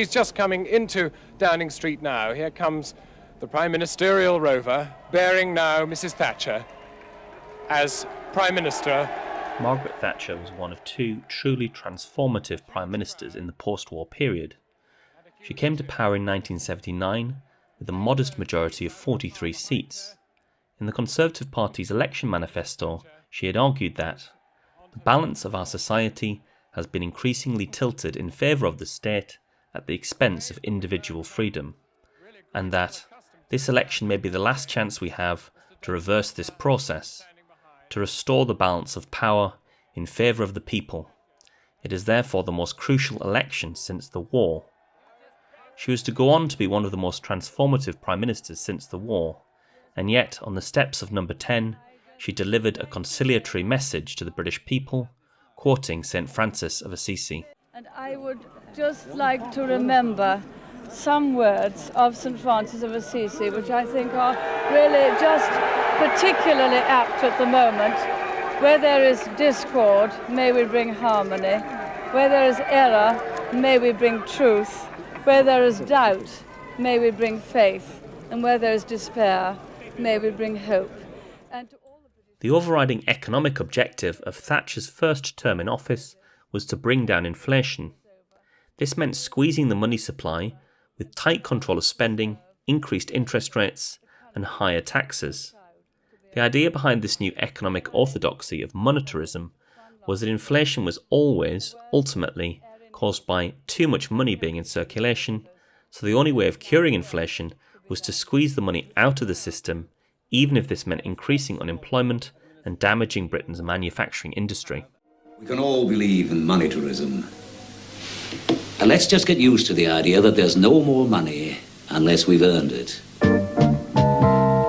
He's just coming into Downing Street now. Here comes the Prime Ministerial rover, bearing now Mrs. Thatcher as Prime Minister. Margaret Thatcher was one of two truly transformative Prime Ministers in the post-war period. She came to power in 1979 with a modest majority of 43 seats. In the Conservative Party's election manifesto, she had argued that the balance of our society has been increasingly tilted in favour of the state at the expense of individual freedom, and that this election may be the last chance we have to reverse this process, to restore the balance of power in favour of the people. It is therefore the most crucial election since the war. She was to go on to be one of the most transformative Prime Ministers since the war, and yet on the steps of number 10 she delivered a conciliatory message to the British people, quoting St. Francis of Assisi. And I would just like to remember some words of St. Francis of Assisi, which I think are really just particularly apt at the moment. Where there is discord, may we bring harmony. Where there is error, may we bring truth. Where there is doubt, may we bring faith. And where there is despair, may we bring hope. The overriding economic objective of Thatcher's first term in office was to bring down inflation. This meant squeezing the money supply with tight control of spending, increased interest rates, and higher taxes. The idea behind this new economic orthodoxy of monetarism was that inflation was always, ultimately, caused by too much money being in circulation, so the only way of curing inflation was to squeeze the money out of the system, even if this meant increasing unemployment and damaging Britain's manufacturing industry. We can all believe in monetarism. And let's just get used to the idea that there's no more money unless we've earned it.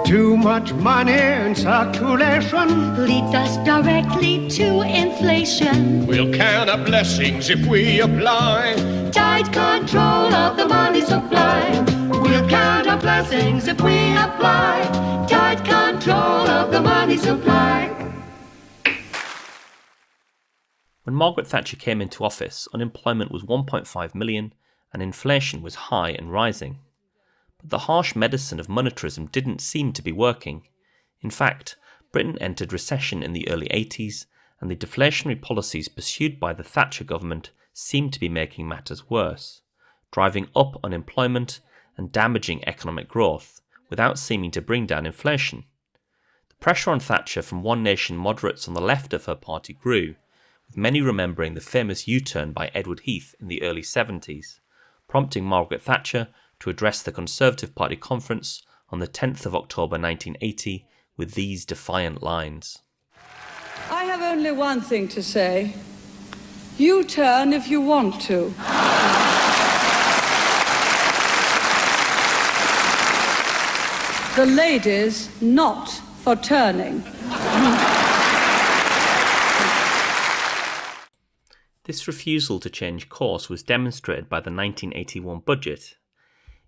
Too much money in circulation leads us directly to inflation. We'll count our blessings if we apply Tight control of the money supply. We'll count our blessings if we apply Tight control of the money supply. When Margaret Thatcher came into office, unemployment was 1.5 million and inflation was high and rising. But the harsh medicine of monetarism didn't seem to be working. In fact, Britain entered recession in the early 80s, and the deflationary policies pursued by the Thatcher government seemed to be making matters worse, driving up unemployment and damaging economic growth without seeming to bring down inflation. The pressure on Thatcher from One Nation moderates on the left of her party grew, with many remembering the famous U-turn by Edward Heath in the early 70s, prompting Margaret Thatcher to address the Conservative Party conference on the 10th of October 1980 with these defiant lines. I have only one thing to say. You turn if you want to. The ladies not for turning. This refusal to change course was demonstrated by the 1981 budget.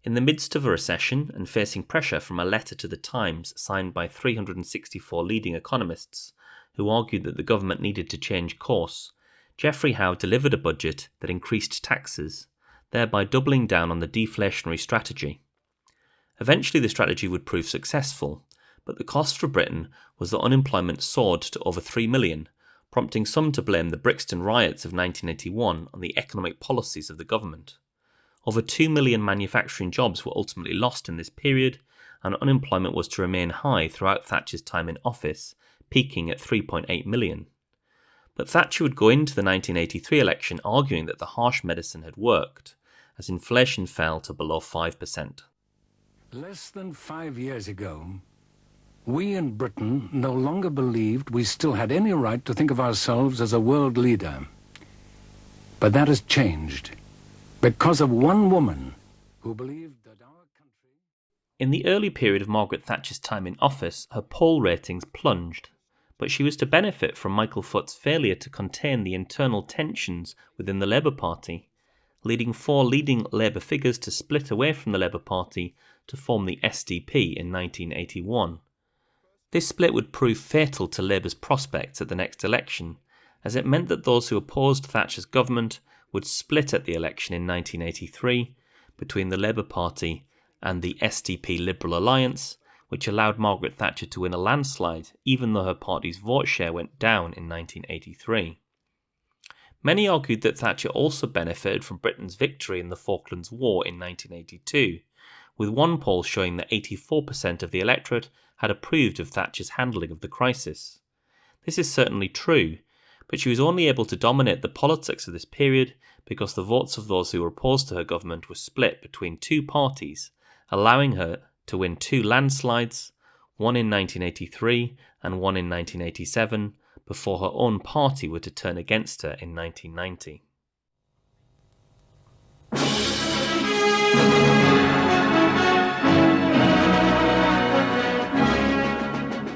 In the midst of a recession and facing pressure from a letter to the Times signed by 364 leading economists who argued that the government needed to change course, Geoffrey Howe delivered a budget that increased taxes, thereby doubling down on the deflationary strategy. Eventually the strategy would prove successful, but the cost for Britain was that unemployment soared to over 3 million, prompting some to blame the Brixton riots of 1981 on the economic policies of the government. Over 2 million manufacturing jobs were ultimately lost in this period, and unemployment was to remain high throughout Thatcher's time in office, peaking at 3.8 million. But Thatcher would go into the 1983 election arguing that the harsh medicine had worked, as inflation fell to below 5%. Less than 5 years ago, we in Britain no longer believed we still had any right to think of ourselves as a world leader. But that has changed, because of one woman who believed that our country... In the early period of Margaret Thatcher's time in office, her poll ratings plunged, but she was to benefit from Michael Foot's failure to contain the internal tensions within the Labour Party, leading 4 leading Labour figures to split away from the Labour Party to form the SDP in 1981. This split would prove fatal to Labour's prospects at the next election, as it meant that those who opposed Thatcher's government would split at the election in 1983 between the Labour Party and the SDP Liberal Alliance, which allowed Margaret Thatcher to win a landslide even though her party's vote share went down in 1983. Many argued that Thatcher also benefited from Britain's victory in the Falklands War in 1982, with one poll showing that 84% of the electorate had approved of Thatcher's handling of the crisis. This is certainly true, but she was only able to dominate the politics of this period because the votes of those who were opposed to her government were split between two parties, allowing her to win two landslides, one in 1983 and one in 1987, before her own party were to turn against her in 1990.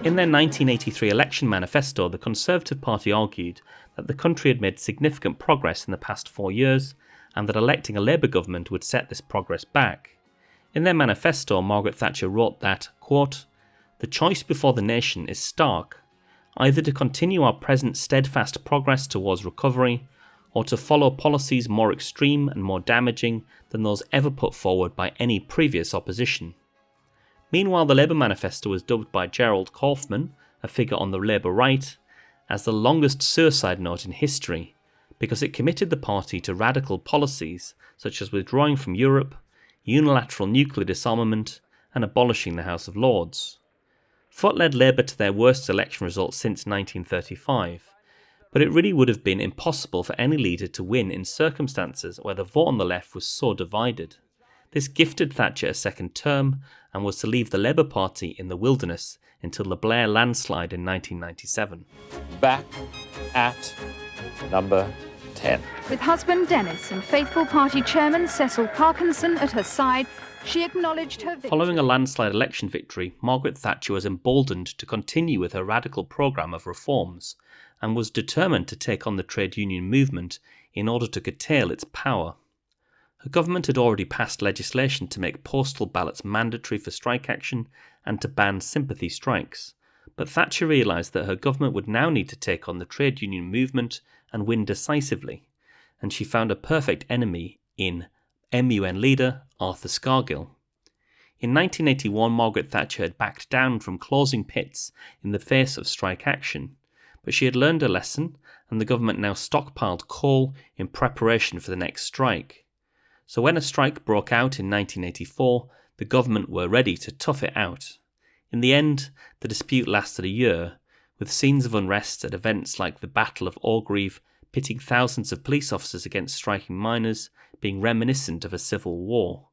In their 1983 election manifesto, the Conservative Party argued that the country had made significant progress in the past 4 years and that electing a Labour government would set this progress back. In their manifesto, Margaret Thatcher wrote that, quote, "The choice before the nation is stark, either to continue our present steadfast progress towards recovery or to follow policies more extreme and more damaging than those ever put forward by any previous opposition." Meanwhile, the Labour manifesto was dubbed by Gerald Kaufman, a figure on the Labour right, as the longest suicide note in history because it committed the party to radical policies such as withdrawing from Europe, unilateral nuclear disarmament, and abolishing the House of Lords. Foot led Labour to their worst election result since 1935, but it really would have been impossible for any leader to win in circumstances where the vote on the left was so divided. This gifted Thatcher a second term and was to leave the Labour Party in the wilderness until the Blair landslide in 1997. Back at number 10. With husband Dennis and faithful party chairman Cecil Parkinson at her side, she acknowledged her victory. Following a landslide election victory, Margaret Thatcher was emboldened to continue with her radical programme of reforms and was determined to take on the trade union movement in order to curtail its power. Her government had already passed legislation to make postal ballots mandatory for strike action and to ban sympathy strikes, but Thatcher realised that her government would now need to take on the trade union movement and win decisively, and she found a perfect enemy in MUN leader Arthur Scargill. In 1981, Margaret Thatcher had backed down from closing pits in the face of strike action, but she had learned a lesson and the government now stockpiled coal in preparation for the next strike. So when a strike broke out in 1984, the government were ready to tough it out. In the end, the dispute lasted a year, with scenes of unrest at events like the Battle of Orgreave pitting thousands of police officers against striking miners being reminiscent of a civil war.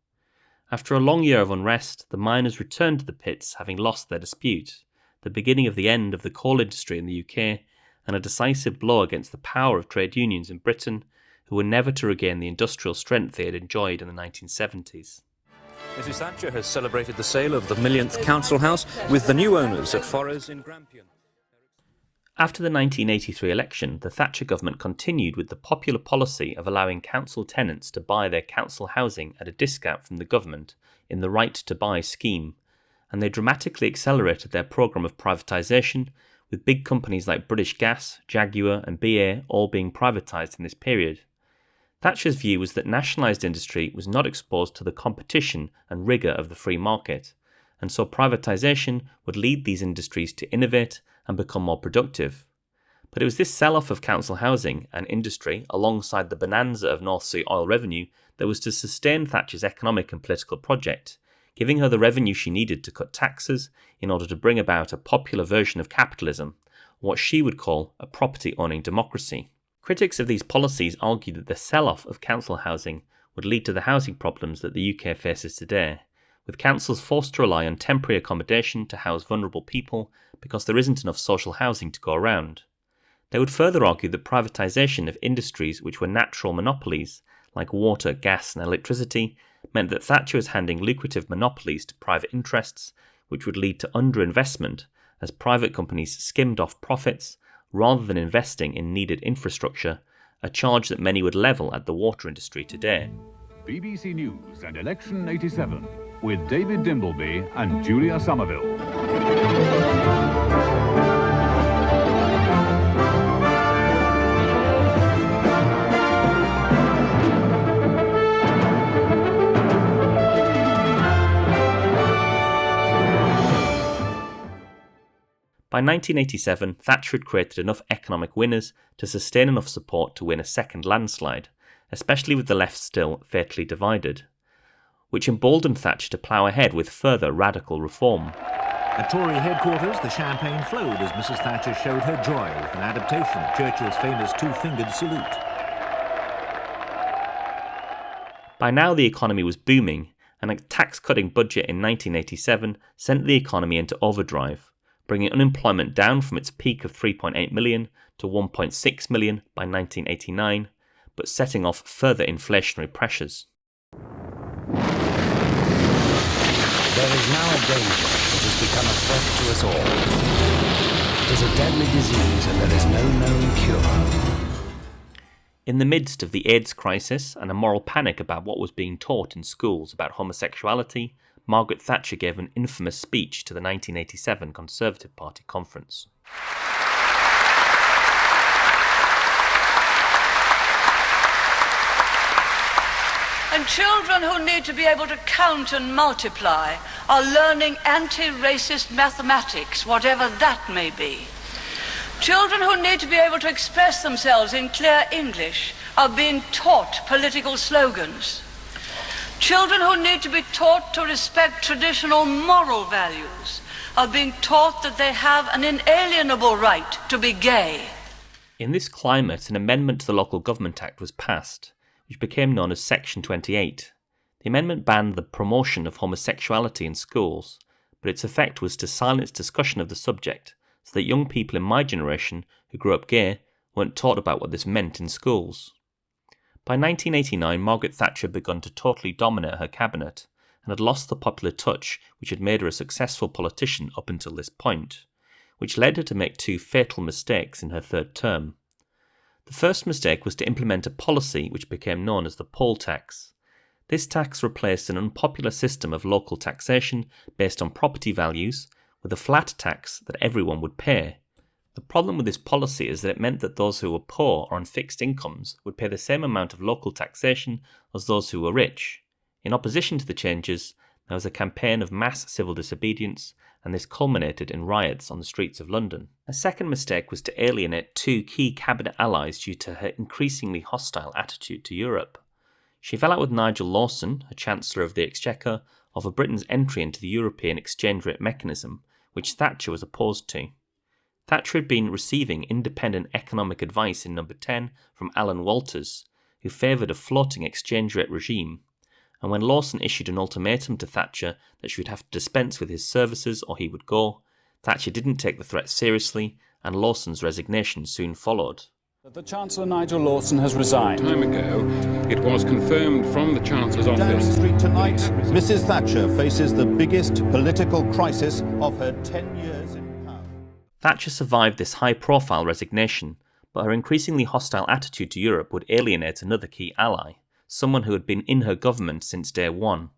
After a long year of unrest, the miners returned to the pits having lost their dispute, the beginning of the end of the coal industry in the UK, and a decisive blow against the power of trade unions in Britain, who were never to regain the industrial strength they had enjoyed in the 1970s. Mrs Thatcher has celebrated the sale of the millionth council house with the new owners at Forres in Grampian. After the 1983 election, the Thatcher government continued with the popular policy of allowing council tenants to buy their council housing at a discount from the government in the Right to Buy scheme, and they dramatically accelerated their programme of privatisation, with big companies like British Gas, Jaguar and BA all being privatised in this period. Thatcher's view was that nationalised industry was not exposed to the competition and rigour of the free market, and so privatisation would lead these industries to innovate and become more productive. But it was this sell-off of council housing and industry, alongside the bonanza of North Sea oil revenue, that was to sustain Thatcher's economic and political project, giving her the revenue she needed to cut taxes in order to bring about a popular version of capitalism, what she would call a property-owning democracy. Critics of these policies argued that the sell-off of council housing would lead to the housing problems that the UK faces today, with councils forced to rely on temporary accommodation to house vulnerable people because there isn't enough social housing to go around. They would further argue that privatisation of industries which were natural monopolies, like water, gas and electricity, meant that Thatcher was handing lucrative monopolies to private interests, which would lead to underinvestment as private companies skimmed off profits rather than investing in needed infrastructure, a charge that many would level at the water industry today. BBC News and Election 87 with David Dimbleby and Julia Somerville. By 1987, Thatcher had created enough economic winners to sustain enough support to win a second landslide, especially with the left still fatally divided, which emboldened Thatcher to plough ahead with further radical reform. At Tory headquarters, the champagne flowed as Mrs. Thatcher showed her joy with an adaptation of Churchill's famous two-fingered salute. By now the economy was booming, and a tax-cutting budget in 1987 sent the economy into overdrive, bringing unemployment down from its peak of 3.8 million to 1.6 million by 1989, but setting off further inflationary pressures. There is now a danger that has become a threat to us all. It is a deadly disease and there is no known cure. In the midst of the AIDS crisis and a moral panic about what was being taught in schools about homosexuality, Margaret Thatcher gave an infamous speech to the 1987 Conservative Party conference. And children who need to be able to count and multiply are learning anti-racist mathematics, whatever that may be. Children who need to be able to express themselves in clear English are being taught political slogans. Children who need to be taught to respect traditional moral values are being taught that they have an inalienable right to be gay. In this climate, an amendment to the Local Government Act was passed, which became known as Section 28. The amendment banned the promotion of homosexuality in schools, but its effect was to silence discussion of the subject, so that young people in my generation who grew up gay weren't taught about what this meant in schools. By 1989, Margaret Thatcher had begun to totally dominate her cabinet, and had lost the popular touch which had made her a successful politician up until this point, which led her to make two fatal mistakes in her third term. The first mistake was to implement a policy which became known as the poll tax. This tax replaced an unpopular system of local taxation based on property values with a flat tax that everyone would pay. The problem with this policy is that it meant that those who were poor or on fixed incomes would pay the same amount of local taxation as those who were rich. In opposition to the changes, there was a campaign of mass civil disobedience, and this culminated in riots on the streets of London. A second mistake was to alienate two key cabinet allies due to her increasingly hostile attitude to Europe. She fell out with Nigel Lawson, a Chancellor of the Exchequer, over Britain's entry into the European exchange rate mechanism, which Thatcher was opposed to. Thatcher had been receiving independent economic advice in Number 10 from Alan Walters, who favoured a floating exchange rate regime, and when Lawson issued an ultimatum to Thatcher that she would have to dispense with his services or he would go, Thatcher didn't take the threat seriously, and Lawson's resignation soon followed. The Chancellor Nigel Lawson has resigned. Time ago, it was confirmed from the Chancellor's office. Downing Street tonight, Mrs. Thatcher faces the biggest political crisis of her 10 years in power. Thatcher survived this high-profile resignation, but her increasingly hostile attitude to Europe would alienate another key ally, someone who had been in her government since day one.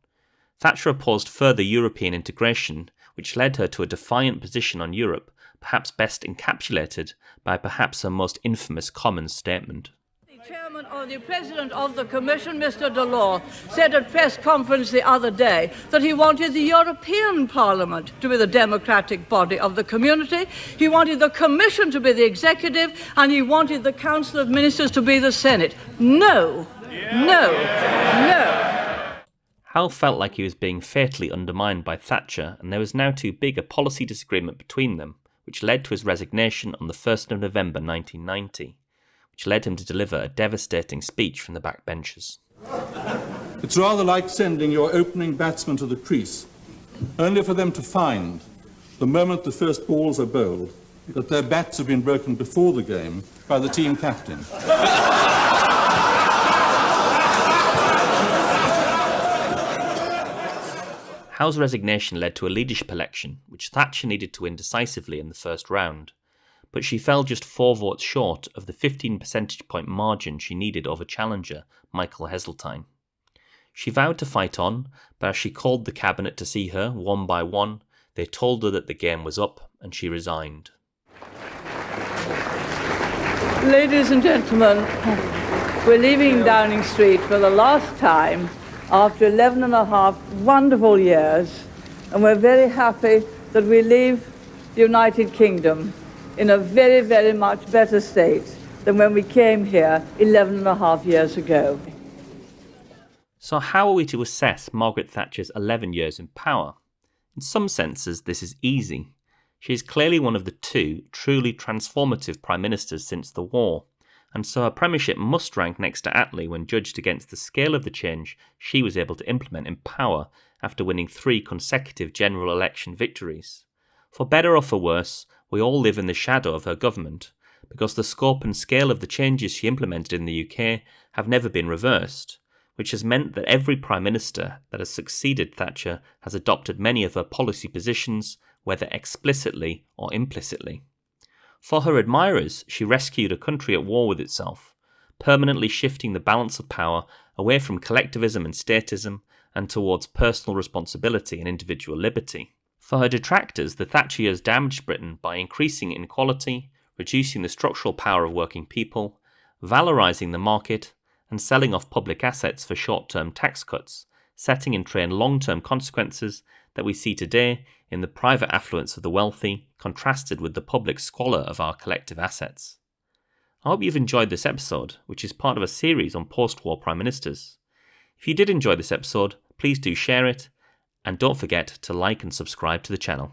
Thatcher opposed further European integration, which led her to a defiant position on Europe, perhaps best encapsulated by perhaps her most infamous common statement. The chairman or the president of the Commission, Mr. Delors, said at press conference the other day that he wanted the European Parliament to be the democratic body of the community, he wanted the Commission to be the executive, and he wanted the Council of Ministers to be the Senate. No. No. Howe felt like he was being fatally undermined by Thatcher, and there was now too big a policy disagreement between them, which led to his resignation on the 1st of November 1990, which led him to deliver a devastating speech from the backbenches. It's rather like sending your opening batsman to the crease, only for them to find, the moment the first balls are bowled, that their bats have been broken before the game by the team captain. Howe's resignation led to a leadership election, which Thatcher needed to win decisively in the first round, but she fell just 4 votes short of the 15 percentage point margin she needed over challenger Michael Heseltine. She vowed to fight on, but as she called the cabinet to see her, one by one, they told her that the game was up, and she resigned. Ladies and gentlemen, we're leaving Downing Street for the last time after 11 and a half wonderful years, and we're very happy that we leave the United Kingdom in a very, very much better state than when we came here 11 and a half years ago. So how are we to assess Margaret Thatcher's 11 years in power? In some senses, this is easy. She is clearly one of the two truly transformative prime ministers since the war, and so her premiership must rank next to Attlee when judged against the scale of the change she was able to implement in power after winning 3 consecutive general election victories. For better or for worse, we all live in the shadow of her government, because the scope and scale of the changes she implemented in the UK have never been reversed, which has meant that every prime minister that has succeeded Thatcher has adopted many of her policy positions, whether explicitly or implicitly. For her admirers, she rescued a country at war with itself, permanently shifting the balance of power away from collectivism and statism and towards personal responsibility and individual liberty. For her detractors, the Thatcher years damaged Britain by increasing inequality, reducing the structural power of working people, valorising the market, and selling off public assets for short-term tax cuts, setting in train long-term consequences that we see today in the private affluence of the wealthy, contrasted with the public squalor of our collective assets. I hope you've enjoyed this episode, which is part of a series on post-war prime ministers. If you did enjoy this episode, please do share it, and don't forget to like and subscribe to the channel.